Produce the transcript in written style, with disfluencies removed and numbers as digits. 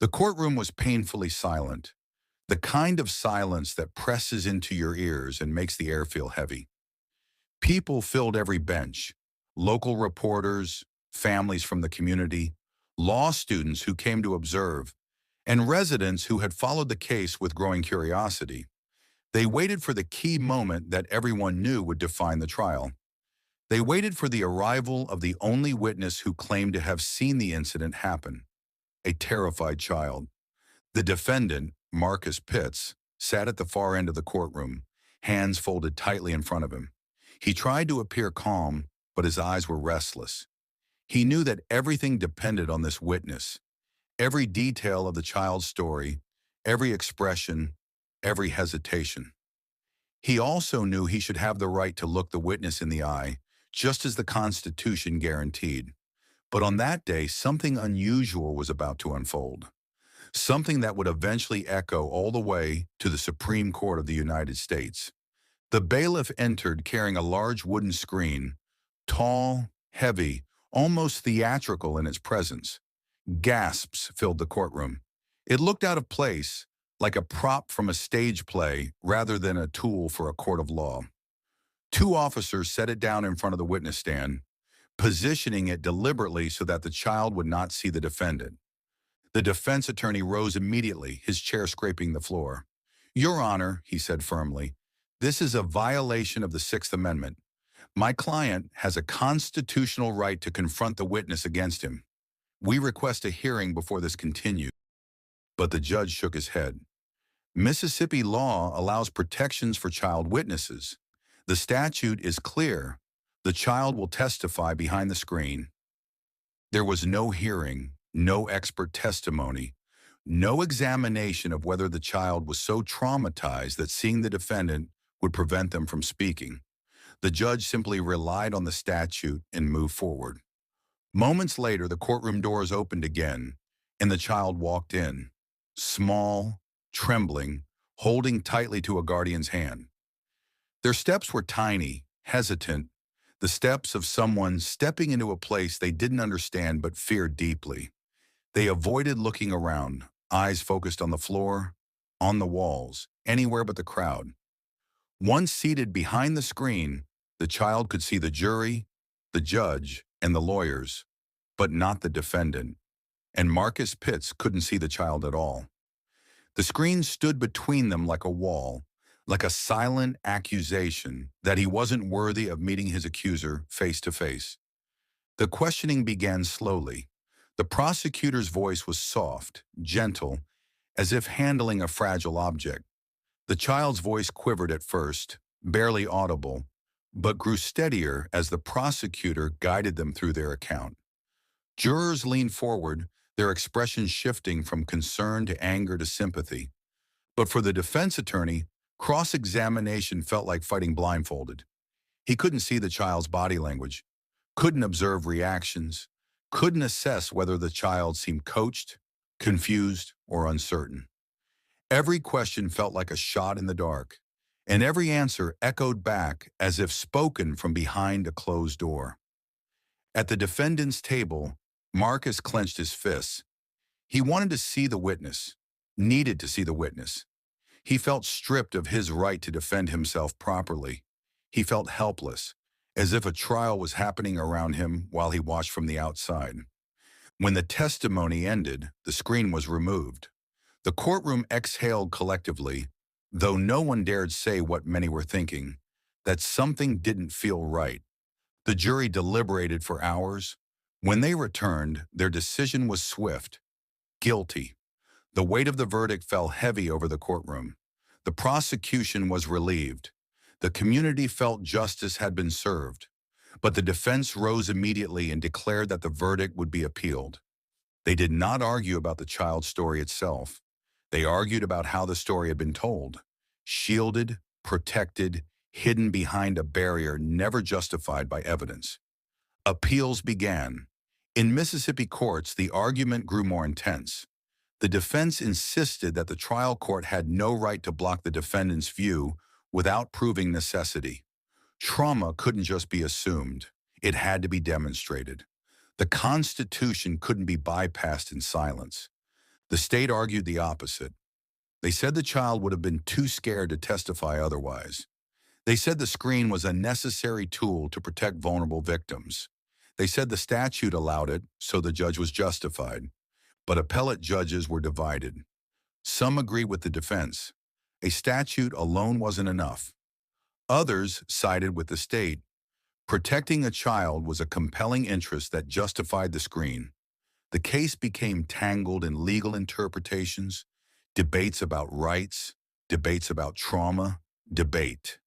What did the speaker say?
The courtroom was painfully silent, the kind of silence that presses into your ears and makes the air feel heavy. People filled every bench, local reporters, families from the community, law students who came to observe, and residents who had followed the case with growing curiosity. They waited for the key moment that everyone knew would define the trial. They waited for the arrival of the only witness who claimed to have seen the incident happen, a terrified child. The defendant, Marcus Pitts, sat at the far end of the courtroom, hands folded tightly in front of him. He tried to appear calm, but his eyes were restless. He knew that everything depended on this witness. Every detail of the child's story, every expression, every hesitation. He also knew he should have the right to look the witness in the eye, just as the Constitution guaranteed. But on that day, something unusual was about to unfold. Something that would eventually echo all the way to the Supreme Court of the United States. The bailiff entered carrying a large wooden screen, tall, heavy, almost theatrical in its presence. Gasps filled the courtroom. It looked out of place, like a prop from a stage play rather than a tool for a court of law. Two officers set it down in front of the witness stand, positioning it deliberately so that the child would not see the defendant. The defense attorney rose immediately, his chair scraping the floor. "Your Honor," he said firmly, "this is a violation of the Sixth Amendment. My client has a constitutional right to confront the witness against him. We request a hearing before this continues." But the judge shook his head. Mississippi law allows protections for child witnesses. The statute is clear. The child will testify behind the screen. There was no hearing, no expert testimony, no examination of whether the child was so traumatized that seeing the defendant would prevent them from speaking. The judge simply relied on the statute and moved forward. Moments later, the courtroom doors opened again, and the child walked in, small, trembling, holding tightly to a guardian's hand. Their steps were tiny, hesitant, the steps of someone stepping into a place they didn't understand but feared deeply. They avoided looking around, eyes focused on the floor, on the walls, anywhere but the crowd. Once seated behind the screen, the child could see the jury, the judge, and the lawyers, but not the defendant. And Marcus Pitts couldn't see the child at all. The screen stood between them like a wall, like a silent accusation that he wasn't worthy of meeting his accuser face to face. The questioning began slowly. The prosecutor's voice was soft, gentle, as if handling a fragile object. The child's voice quivered at first, barely audible, but grew steadier as the prosecutor guided them through their account. Jurors leaned forward, their expressions shifting from concern to anger to sympathy. But for the defense attorney, cross-examination felt like fighting blindfolded. He couldn't see the child's body language, couldn't observe reactions, couldn't assess whether the child seemed coached, confused, or uncertain. Every question felt like a shot in the dark, and every answer echoed back as if spoken from behind a closed door. At the defendant's table, Marcus clenched his fists. He wanted to see the witness, needed to see the witness. He felt stripped of his right to defend himself properly. He felt helpless, as if a trial was happening around him while he watched from the outside. When the testimony ended, the screen was removed. The courtroom exhaled collectively, though no one dared say what many were thinking, that something didn't feel right. The jury deliberated for hours. When they returned, their decision was swift: guilty. The weight of the verdict fell heavy over the courtroom. The prosecution was relieved. The community felt justice had been served. But the defense rose immediately and declared that the verdict would be appealed. They did not argue about the child's story itself. They argued about how the story had been told, shielded, protected, hidden behind a barrier never justified by evidence. Appeals began. In Mississippi courts, the argument grew more intense. The defense insisted that the trial court had no right to block the defendant's view without proving necessity. Trauma couldn't just be assumed. It had to be demonstrated. The Constitution couldn't be bypassed in silence. The state argued the opposite. They said the child would have been too scared to testify otherwise. They said the screen was a necessary tool to protect vulnerable victims. They said the statute allowed it, so the judge was justified. But appellate judges were divided. Some agreed with the defense. A statute alone wasn't enough. Others sided with the state. Protecting a child was a compelling interest that justified the screen. The case became tangled in legal interpretations, debates about rights, debates about trauma, debate.